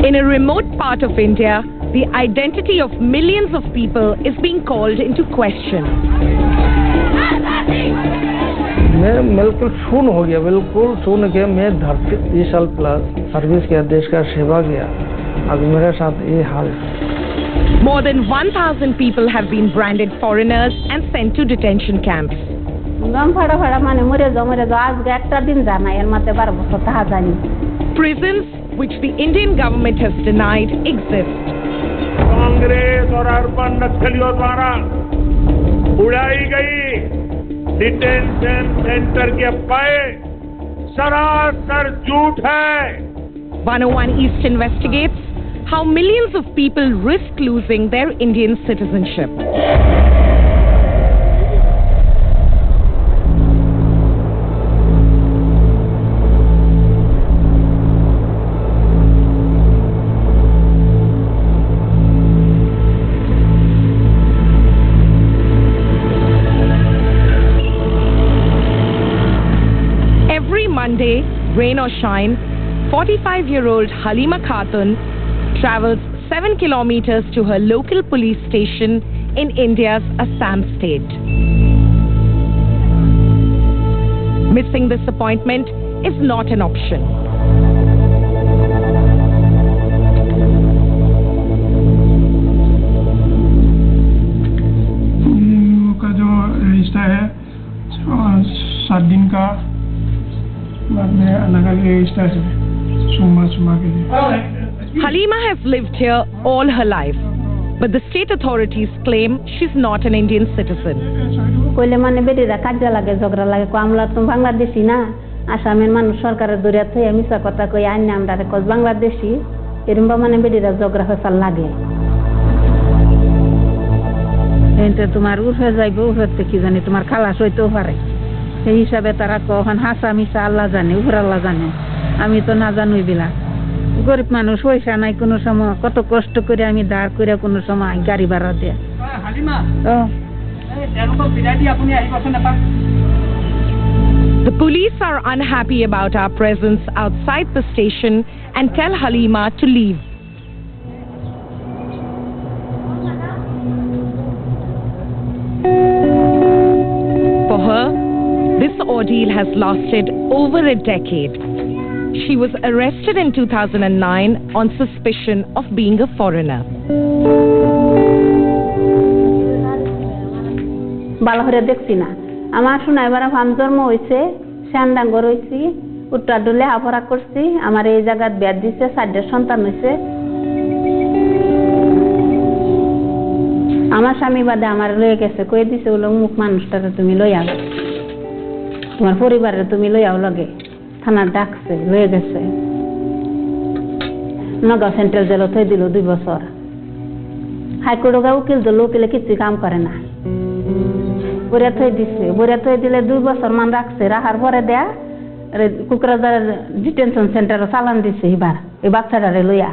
In a remote part of India, the identity of millions of people is being called into question. मैं बिल्कुल शून्य हो गया, बिल्कुल शून्य के मैं धरती 20 साल प्लस सर्विस किया, देश का सेवा किया, अभी मेरे साथ ये हाल है। More than 1,000 people have been branded foreigners and sent to detention camps. Prisons, which the Indian government has denied, exist. Congress और अर्बन नक्सलियों द्वारा उड़ाई गई डिटेंशन सेंटर की अफवाहें सरासर झूठ है। 101 East investigates how millions of people risk losing their Indian citizenship. Every Monday, rain or shine, 45-year-old Halima Khatun travels 7 kilometers to her local police station in India's Assam state. Missing this appointment is not an option. का जो रिश्ता है 7 दिन का बाद में अलग रिश्ता है सुमा के लिए। Halima has lived here all her life, but the state authorities claim she's not an Indian citizen. কইলে মানে বেটিরা কাজে লাগে ঝগড়া লাগে আমরা তো বাংলাদেশী না আসামের মানুষ সরকারের দরিয়া থেকে মিছা কথা কই আইন আমরা কই বাংলাদেশী এরকম মানে বেটিরা ঝগড়া ফেসাল লাগে এতে তোমার উঠে যাইবো উঠতে কি জানি তোমার খালাস হইতেও পারে সেই হিসাবে তারা কখন হাসা মিছা আল্লাহ জানে উপর আল্লাহ জানে আমি তো না জানুই বিলা গরিব মানুষ পয়সা নাই কোনো সময় কত কষ্ট করে আমি ধার করে কোনো সময় গাড়ি ভাড়া দেয়া Halima The police are unhappy about our presence outside the station and tell Halima to leave. For her, this ordeal has lasted over a decade. She was arrested in 2009 on suspicion of being a foreigner. বালাহরে দেখছি না আমার শোনা এবার farm জন্ম হয়েছে শ্যান্ডাঙ্গ রয়েছি উত্তর ডলে হাফরা করছি আমার এই জায়গায় বিয়া দিছে 4টা সন্তান হয়েছে আমার স্বামী বাদে আমার লয়ে গেছে কয়ে দিছে ওলো মুখ মানুষটাকে তুমি লই আও তোমার পরিবারে তুমি লই আও লগে থানা ডাকছে লয়ে গেছে নগাঁও সেন্ট্রাল জেল থই দিল 2 বছর হাইকোর্টে উকিল দিল উকিলে কিছু কাম করে না বরিয়া থই দিছে বরিয়া থই দিলে 2 বছর মান রাখছে রাখার পরে দেয়া কুকরাজার ডিটেনশন সেন্টারে চালান দিছে এবার এই বাচ্চাটারে লইয়া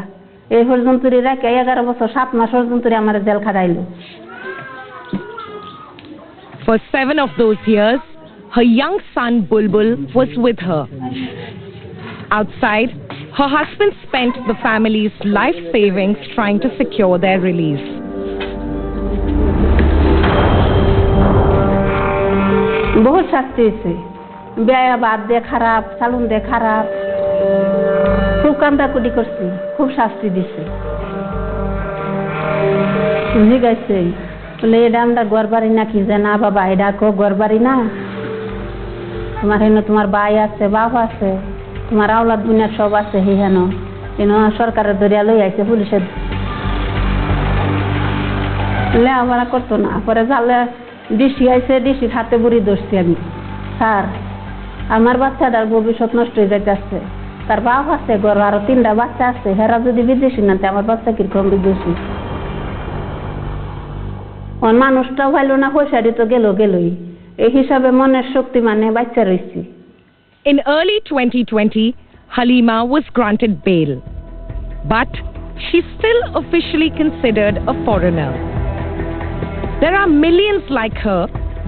এই পর্যন্তরি রাখে 11 বছর 7 মাস পর্যন্তরি আমার jail খাটাইলো For 7 of those years, her young son Bulbul was with her. Outside, her husband spent the family's life savings trying to secure their release. बहुत শাস্তি হয়েছে বিয়া বাদ দিয়ে খারাপ সালুন দিয়ে খারাপ খুব কান্দাকুটি করছি খুব শাস্তি দিছে বুঝে গেছে বলে এটা আমরা ঘর বাড়ি নাকি যে না বাবা এটা কো ঘর বাড়ি না তোমার হেন তোমার ভাই আছে বাপ আছে তোমার আওলাদ দুনিয়া সব আছে হেন কেন সরকারের দরিয়া লই আইছে পুলিশের লেখাপড়া করতো না পরে জালে ডিসি আইছে ডিসির হাতে বুড়ি ধরছি আমি স্যার আমার বাচ্চাটার ভবিষ্যৎ নষ্ট হয়ে যাইতেছে তার বাপ আছে ঘর আরো 3টা বাচ্চা আছে হেরা যদি বিদেশি না আমার বাচ্চা কিরকম বিদেশি মানুষটাও ভালো না পয়সাটি তো গেলই এই হিসাবে মনের শক্তি মানে বাচ্চা রয়েছি In early 2020, Halima was granted bail, but she's still officially considered a foreigner. There are millions like her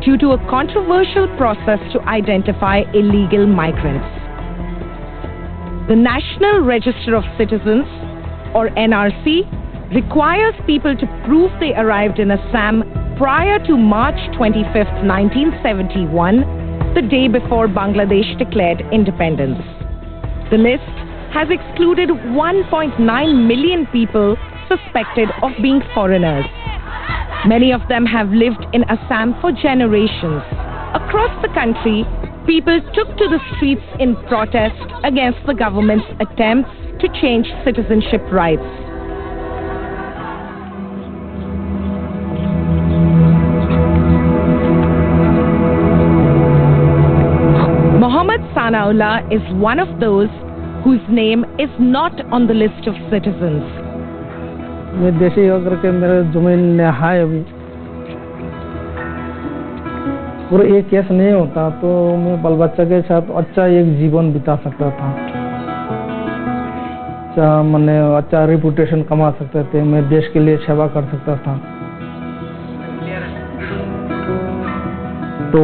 due to a controversial process to identify illegal migrants. The National Register of Citizens, or NRC, requires people to prove they arrived in Assam prior to March 25, 1971, the day before Bangladesh declared independence. The list has excluded 1.9 million people suspected of being foreigners. Many of them have lived in Assam for generations. Across the country, people took to the streets in protest against the government's attempts to change citizenship rights. Mohammad Sanaullah is one of those whose name is not on the list of citizens. मैं देशी होकर के मेरे जमीन है अभी, और एक केस नहीं होता तो मैं बाल बच्चा के साथ अच्छा एक जीवन बिता सकता था, अच्छा मैंने अच्छा रेपुटेशन कमा सकते थे, मैं देश के लिए सेवा कर सकता था। तो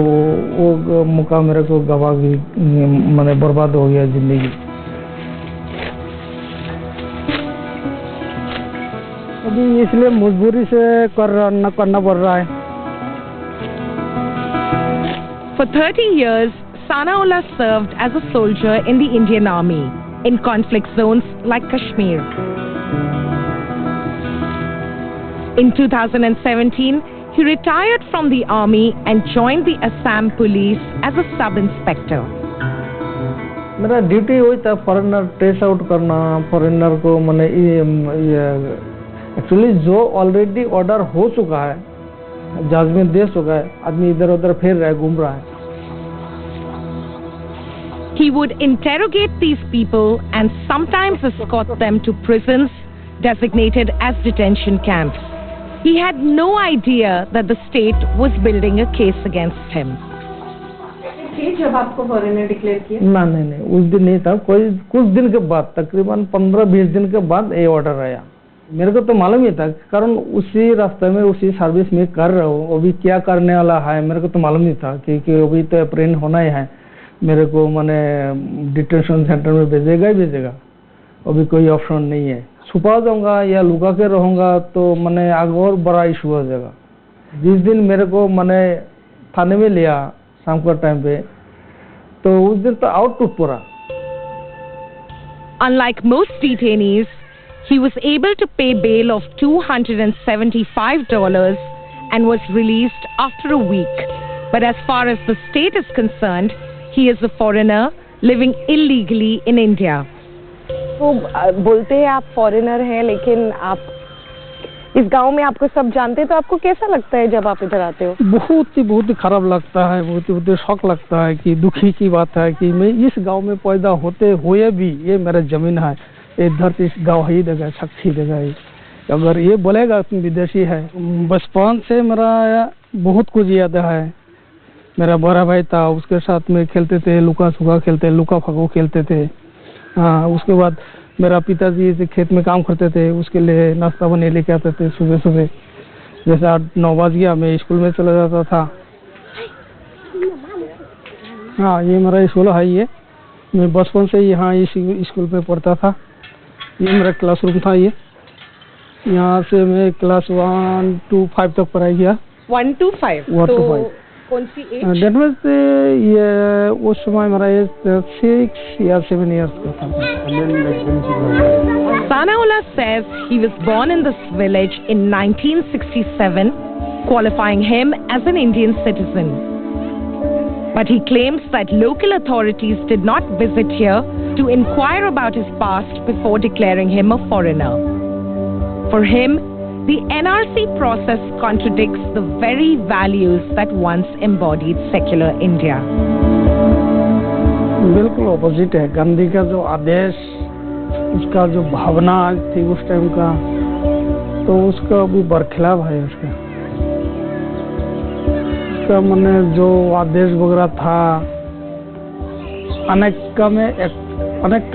वो मौका मेरे को गवा गई, मैंने बर्बाद हो गया जिंदगी। अभी इसलिए मजबूरी से करना पड़ रहा है। For 30 years, Sanaullah served as a soldier in the Indian Army in conflict zones like Kashmir. In 2017, he retired from the army and joined the Assam police as a sub-inspector. मेरा ड्यूटी वही था, foreigner trace out करना, foreigner को मैंने actually जो already order हो चुका है, जहाज में दे चुका है, आदमी इधर उधर फिर रहा है, घूम रहा है। He would interrogate these people and sometimes escort them to prisons designated as detention camps. He had no idea that the state was building a case against him. जब आपको फॉरेनर डिक्लेयर किया? नहीं, उस दिन नहीं था, कुछ दिन के बाद, तकरीबन 15-20 दिन के बाद ये ऑर्डर आया। मेरे को तो मालूम ही था, कारण उसी रास्ते में उसी सर्विस में कर रहा हूँ, अभी क्या करने वाला है मेरे को तो मालूम नहीं था कि अभी तो अप्रेंट होना ही है, मेरे को मैंने डिटेंशन सेंटर में भेजेगा ही भेजेगा, अभी कोई ऑप्शन नहीं है। छुपा जाऊंगा या लुका के रहूंगा तो मैंने आगे और बड़ा इशू हो जाएगा। जिस दिन मेरे को मैंने थाने में लिया शाम का टाइम पे, तो उस दिन तो आउट टूट पड़ा। Unlike most detainees, he was able to pay bail of $275 and was released after a week. But as far as the state is concerned, he is a foreigner living illegally in India. वो बोलते हैं आप foreigner हैं, लेकिन आप इस गांव में आपको सब जानते हैं, तो आपको कैसा लगता है जब आप इधर आते हो? बहुत ही खराब लगता है, बहुत ही शौक लगता है कि दुखी की बात है कि मैं इस गांव में पैदा होते हुए भी ये मेरा जमीन है, ये धरती इस गाँव ही देगा, साक्षी देगा। अगर ये बोलेगा तुम विदेशी है, बचपन से मेरा बहुत कुछ याद है। मेरा बड़ा भाई था, उसके साथ में खेलते थे, लुका छुपा खेलते, लुका फाको खेलते थे। हाँ, उसके बाद मेरा पिताजी खेत में काम करते थे, उसके लिए नाश्ता बने लेके आते थे सुबह सुबह। जैसे 8-9 बज गया मैं स्कूल में चला जाता था। हाँ, ये मेरा स्कूल है, ये मैं बचपन से यहाँ इस स्कूल में पढ़ता था। ये मेरा क्लासरूम था, ये यहाँ से मैं क्लास 1 to 5 तक पढ़ाई किया। 1 to 5? 1 to 5। कौन सी एज? डेट मीन्स ये उस समय मेरा एज 6 या 7 years का था। Sanaullah says he was born in this village in 1967, qualifying him as an Indian citizen. But he claims that local authorities did not visit here to inquire about his past before declaring him a foreigner. For him, the NRC process contradicts the very values that once embodied secular India. बिल्कुल opposite है। गांधी का जो आदेश, उसका जो भावना थी उस time का, तो उसका भी बरखिलाफ है। उसका मैंने जो आदेश वगैरह था, अनेक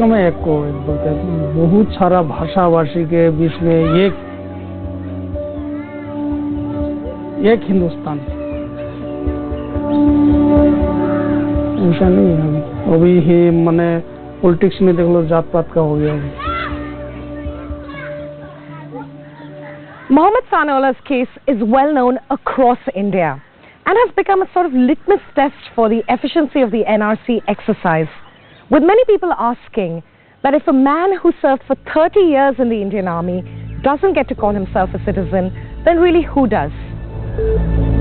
में एक को बोलते हैं, बहुत सारा भाषा भाषी के बीच में एक हिंदुस्तान, ऐसा नहीं है। अभी ही मैंने पॉलिटिक्स में देख लो, जात पात का हो गया। Mohammed Sanaollah's case is well known across India and has become a sort of litmus test for the efficiency of the NRC exercise, with many people asking that if a man who served for 30 years in the Indian Army doesn't get to call himself a citizen, then really who does?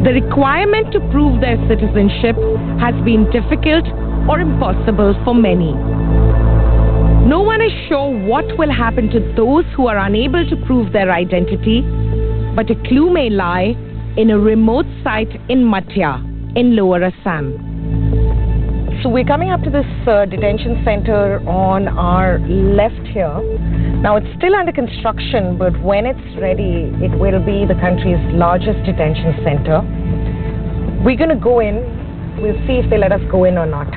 The requirement to prove their citizenship has been difficult or impossible for many. No one is sure what will happen to those who are unable to prove their identity, but a clue may lie in a remote site in Mathia, in Lower Assam. So we're coming up to this detention center on our left here. Now it's still under construction, but when it's ready, it will be the country's largest detention center. We're going to go in. We'll see if they let us go in or not.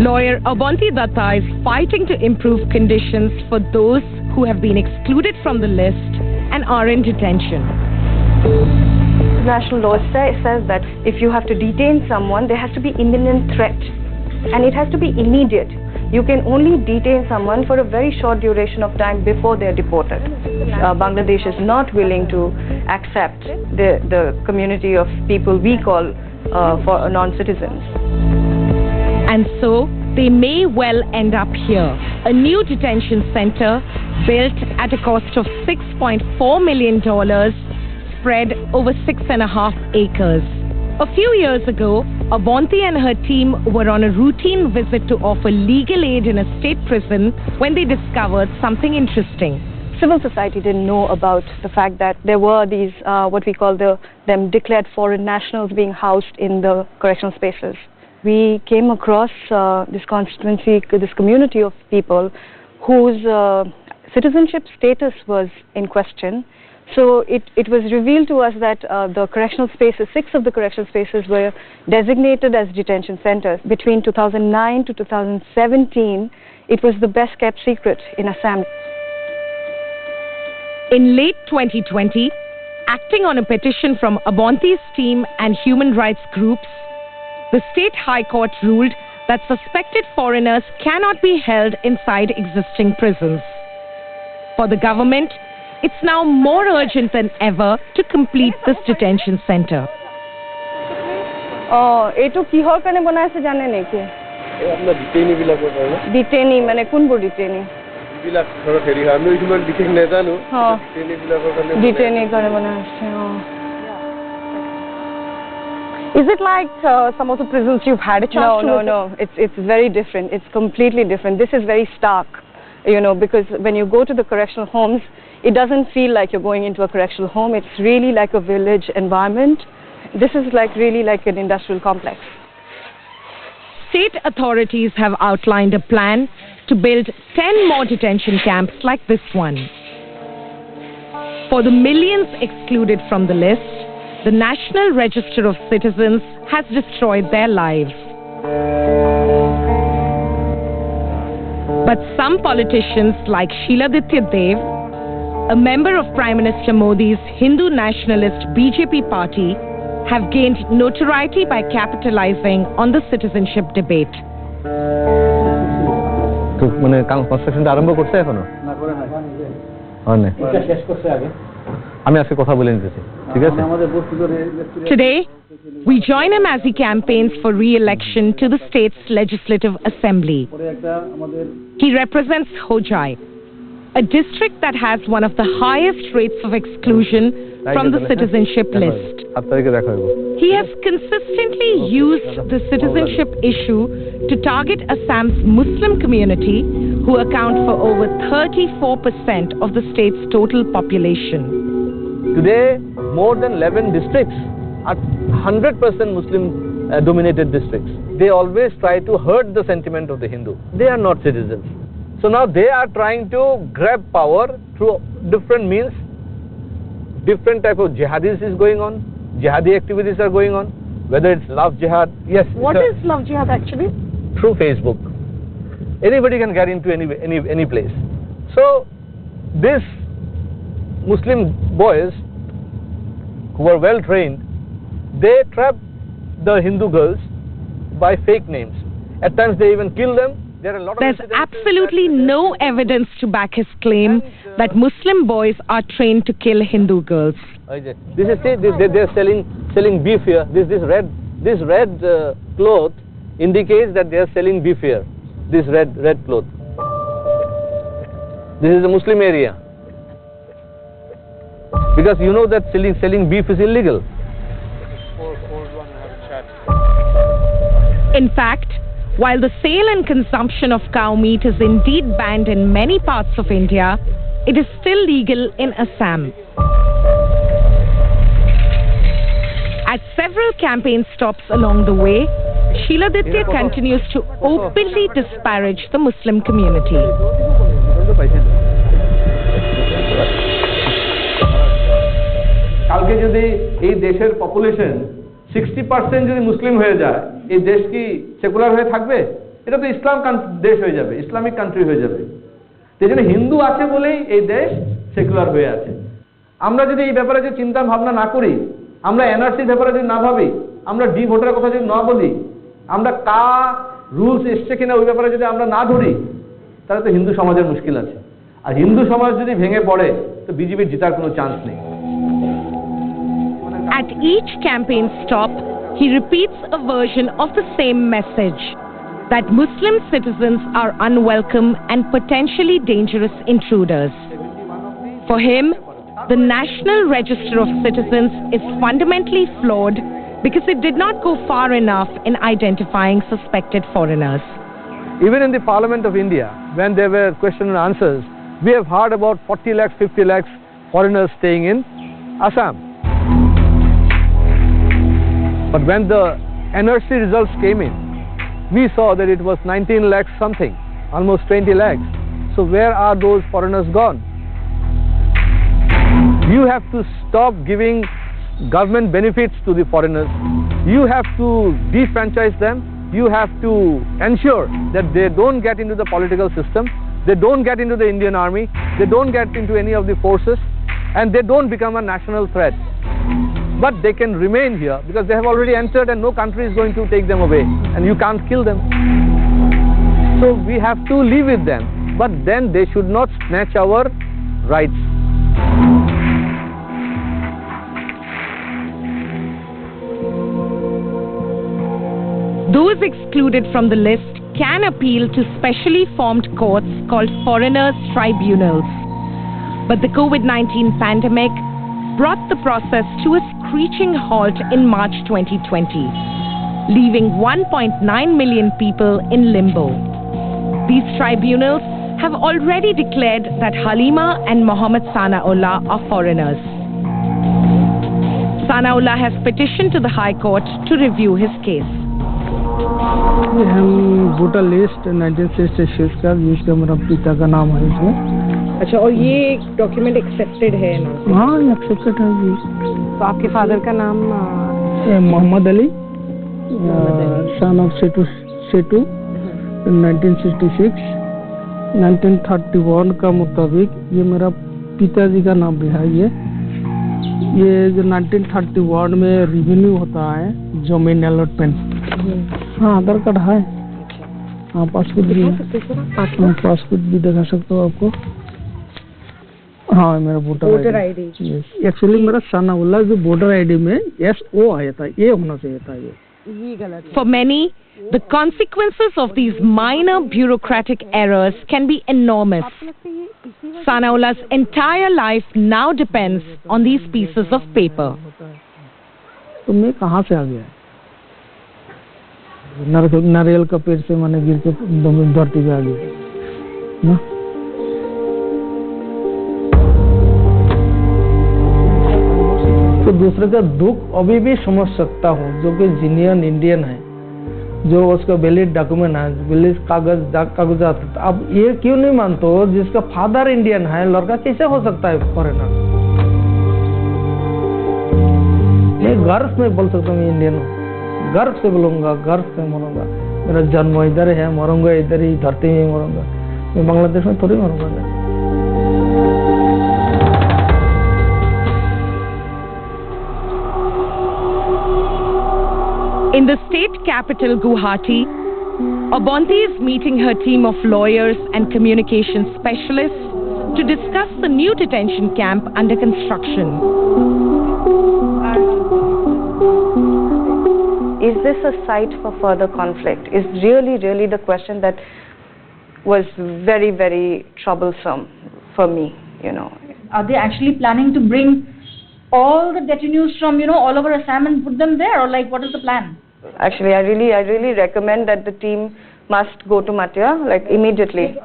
Lawyer Abanti Datta is fighting to improve conditions for those who have been excluded from the list and are in detention. International law says that if you have to detain someone, there has to be imminent threat, and it has to be immediate. You can only detain someone for a very short duration of time before they are deported. Bangladesh is not willing to accept the community of people we call for non-citizens. And so they may well end up here, a new detention center built at a cost of $6.4 million, spread over 6.5 acres. A few years ago, Abanti and her team were on a routine visit to offer legal aid in a state prison when they discovered something interesting. Civil society didn't know about the fact that there were these, what we call them declared foreign nationals being housed in the correctional spaces. We came across this constituency, this community of people whose citizenship status was in question. So it was revealed to us that the correctional spaces, 6 of the correctional spaces were designated as detention centers. Between 2009 to 2017, it was the best kept secret in Assam. In late 2020, acting on a petition from Abanti's team and human rights groups, the State High Court ruled that suspected foreigners cannot be held inside existing prisons. For the government, it's now more urgent than ever to complete this detention center. Eto kihor kane banayase jane neki? Apna detainee bilakor karone. Detainee mane kunbo detainee? Bilak thora theri hami human bikhek nezanu. Detainee bilakor karone. Detainee kane banayase. Is it like some of the prisons you've had a chance to visit? No. It's very different. It's completely different. This is very stark, because when you go to the correctional homes, it doesn't feel like you're going into a correctional home. It's really like a village environment. This is really like an industrial complex. State authorities have outlined a plan to build 10 more detention camps like this one. For the millions excluded from the list, the National Register of Citizens has destroyed their lives. But some politicians like Shiladitya Dev, a member of Prime Minister Modi's Hindu nationalist BJP party, have gained notoriety by capitalizing on the citizenship debate. construction আরম্ভ করছে এখনো না করে নাই হয় এটা শেষ করতে আগে আমি আজকে কথা বলে নিতেছি ঠিক আছে আমাদের বস্তি করে Today we join him as he campaigns for re-election to the state's legislative assembly. He represents Hojai, a district that has one of the highest rates of exclusion from the citizenship list. He has consistently used the citizenship issue to target Assam's Muslim community, who account for over 34% of the state's total population. Today, more than 11 districts are 100% Muslim dominated districts. They always try to hurt the sentiment of the Hindu. They are not citizens. So now they are trying to grab power through different means. Different type of jihadis is going on. Jihadi activities are going on. Whether it's love jihad, yes. What is love jihad actually? Through Facebook. Anybody can get into any place. So these Muslim boys who are well trained, they trap the Hindu girls by fake names. At times they even kill them there are a lot There's of absolutely no evidence to back his claim that Muslim boys are trained to kill Hindu girls. This is they're selling beef here. This red cloth indicates that they are selling beef here. This red cloth. This is a Muslim area. Because you know that selling beef is illegal. In fact, while the sale and consumption of cow meat is indeed banned in many parts of India, it is still legal in Assam. At several campaign stops along the way, Sheila Ditya continues to openly disparage the Muslim community. কালকে যদি এই দেশের population 60% যদি মুসলিম হয়ে যায়, এই দেশ কি সেকুলার হয়ে থাকবে? এটা তো ইসলাম দেশ হয়ে যাবে, ইসলামিক কান্ট্রি হয়ে যাবে। যেখানে হিন্দু আছে বলেই এই দেশ সেকুলার হয়ে আছে। আমরা যদি এই ব্যাপারে যে চিন্তা ভাবনা না করি, আমরা এনআরসির ব্যাপারে যদি না ভাবি, আমরা ডি ভোটারের কথা যদি না বলি, আমরা কা রুলস এসছে কিনা ওই ব্যাপারে যদি আমরা না ধরি, তাহলে তো হিন্দু সমাজের মুশকিল আছে। আর হিন্দু সমাজ যদি ভেঙে পড়ে, তো বিজেপির জেতার কোনো চান্স নেই। At each campaign stop, he repeats a version of the same message, that Muslim citizens are unwelcome and potentially dangerous intruders. For him, the National Register of Citizens is fundamentally flawed because it did not go far enough in identifying suspected foreigners. Even in the Parliament of India, when there were question and answers, we have heard about 40 lakhs, 50 lakhs foreigners staying in Assam. But when the NRC results came in, we saw that it was 19 lakhs something, almost 20 lakhs. So where are those foreigners gone? You have to stop giving government benefits to the foreigners. You have to defranchise them. You have to ensure that they don't get into the political system, they don't get into the Indian army, they don't get into any of the forces, and they don't become a national threat. But they can remain here because they have already entered and no country is going to take them away, and you can't kill them. So we have to live with them, but then they should not snatch our rights. Those excluded from the list can appeal to specially formed courts called foreigners' tribunals. But the COVID-19 pandemic brought the process to a screeching halt in March 2020, leaving 1.9 million people in limbo. These tribunals have already declared that Halima and Mohammed Sanaullah are foreigners. Sanaullah has petitioned to the High Court to review his case. हम voter list 1966 का, जिसका मेरा पिता का नाम है इसमें। अच्छा, और ये डॉक्यूमेंट एक्सेप्टेड है ना? हाँ, एक्सेप्टेड है जी। तो आपके फादर का नाम? मोहम्मद अली, सन ऑफ सेटू 1966। 1931 का मुताबिक ये मेरा पिताजी का नाम भी है। ये जो 1931 में रिवेन्यू होता है, जमीन अलॉटमेंट। हाँ, आधार कार्ड है। हाँ, पासपोर्ट भी, पासपोर्ट भी दिखा सकता हूँ आपको। हाँ, मेरा वोटर आईडी। एक्चुअली मेरा सनाउल्लाह जो वोटर आईडी में SO आया था, ये होना चाहिए था। ये गलत है। For many, the consequences of these minor bureaucratic errors can be enormous. Sanaullah's entire life now depends on these pieces of paper. तो मैं कहाँ से आ गया? नारियल का पेड़ से मैंने गिर के धरती पे आ गया ना। तो दूसरे का दुख अभी भी समझ सकता हूँ, जो कि जीनियन इंडियन है, जो उसका वैलिड डॉक्यूमेंट है, वैलिड कागजात। अब ये क्यों नहीं मानते हो, जिसका फादर इंडियन है, लड़का कैसे हो सकता है फॉरेनर? मैं गर्व में बोल सकता हूँ, मैं इंडियन हूँ, गर्व से बोलूंगा, गर्व से बोलूंगा। मेरा जन्म इधर है, मरूंगा इधर ही, धरती में मरूंगा। मैं बांग्लादेश में थोड़ी मरूंगा। In the state capital Guwahati, Abonti is meeting her team of lawyers and communication specialists to discuss the new detention camp under construction. Is this a site for further conflict? Is really the question that was very, very troublesome for me, you know. Are they actually planning to bring all the detainees from, all over Assam and put them there, or like what is the plan? Actually, I really recommend that the team must go to Matia, like immediately.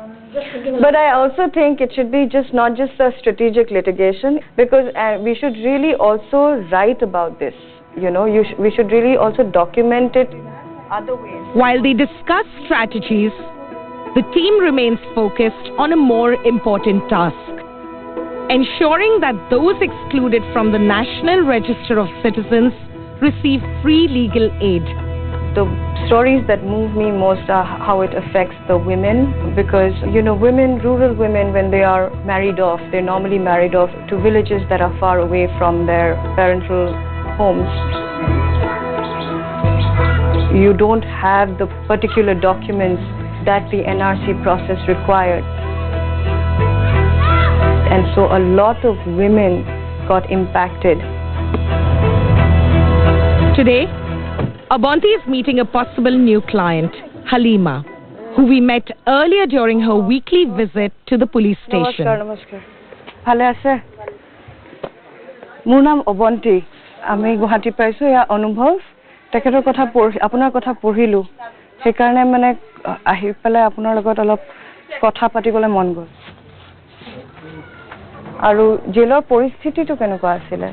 But I also think it should be not just a strategic litigation, because we should really also write about this. We should really also document it other ways. While they discuss strategies, the team remains focused on a more important task: ensuring that those excluded from the National Register of Citizens receive free legal aid. The stories that move me most are how it affects the women, because rural women, when they are married off, they're normally married off to villages that are far away from their parental homes. You don't have the particular documents that the NRC process required. And so a lot of women got impacted. Today, Abonti is meeting a possible new client, Halima, who we met earlier during her weekly visit to the police station. Namaskar. Bhale ase? Mor naam Abonti. Ami Guwahati paisu ya anubhav. Teketor kotha apunar kotha porhilu. Sei karone mane ahi pele apunar logot olop kotha patibole mon gol. Aru jailor poristiti to kenuka asile?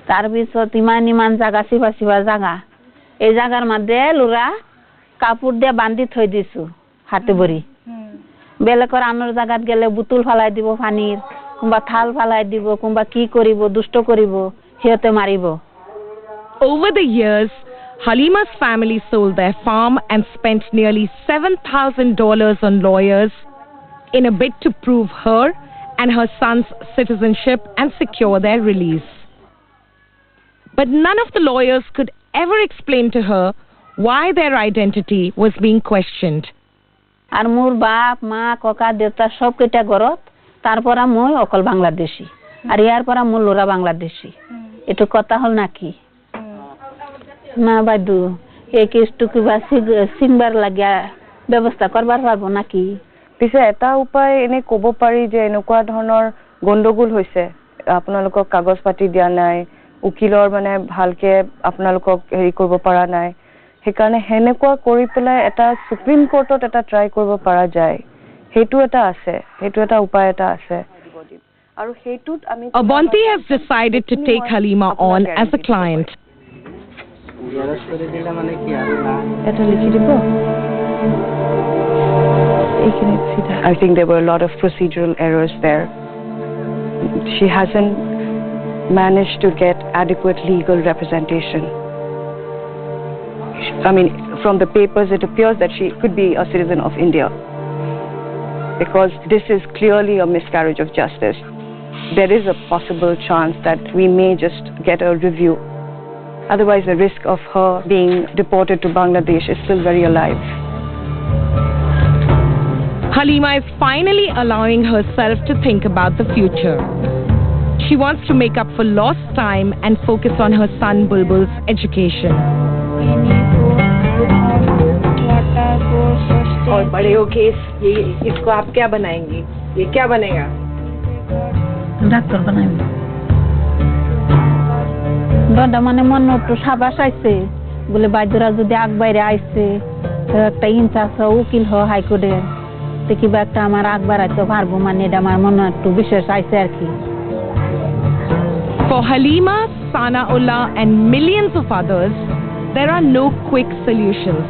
तार पिছত इमान জাগা Chiba জাগা এই জাগার মধ্যে লুরা কাপড় দিয়ে বান্ধি থৈ দিছো হাতে বরি বেলেকৰ আনৰ জাগাত গেলে বুতুল ফালাই দিব পানীৰ কোনবা থাল ফালাই দিব কোনবা কি কৰিব দুষ্ট কৰিব হেতে মাৰিব. Over the years, Halima's family sold their farm and spent nearly $7,000 on lawyers in a bid to prove her and her son's citizenship and secure their release. But none of the lawyers could ever explain to her why their identity was being questioned. আর মোর বাপ মা কাকা দেউতা সব কেটা ঘরত তারপর মই অকল বাংলাদেশী আর ইয়ার পর মোর লোরা বাংলাদেশী এটো কথা হল নাকি না বাইদু এই কেসটু কিবা সিংবার লাগিয়া ব্যবস্থা করবার পারবো নাকি? পিছে এটা উপায় এনে কব পাৰি যে এনেকুৱা ধৰণৰ গণ্ডগোল হৈছে আপোনালোকক কাগজ পাতি দিয়া নাই উকিলৰ মানে ভালকে আপোনালোকক হেৰি কৰিব পৰা নাই সেইকাৰণে হেনেকুৱা কৰি পেলাই এটা সুপ্ৰিম কোৰ্টত এটা ট্ৰাই কৰিব পৰা যায় হেতু এটা আছে হেতু এটা উপায় এটা আছে আৰু হেতুত আমি Abonti has decided to take Halima on as a client. এটা লিখি দিব I think there were a lot of procedural errors there. She hasn't managed to get adequate legal representation. I mean, from the papers, it appears that she could be a citizen of India, because this is clearly a miscarriage of justice. There is a possible chance that we may just get a review. Otherwise, the risk of her being deported to Bangladesh is still very alive. Halima is finally allowing herself to think about the future. She wants to make up for lost time and focus on her son Bulbul's education. और बड़े हो case ये इसको आप क्या बनाएंगी? ये क्या बनेगा? डॉक्टर बनाएंगे. दादा মানে মন একটু সাবাস আইছে বলে বাইদরা যদি আগ বাইরে আইছে একটা ইনচার্জ উকিল হ হাইকোর্টের তে কিবা একটা আমার আগ বাড়াইতে পারবো মানে এটা আমার মনে একটু বিশেষ আইছে আর কি. For Halima, Sanaullah and millions of others, there are no quick solutions.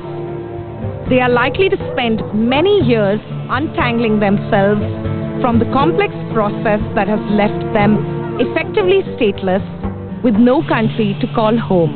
They are likely to spend many years untangling themselves from the complex process that has left them effectively stateless with no country to call home.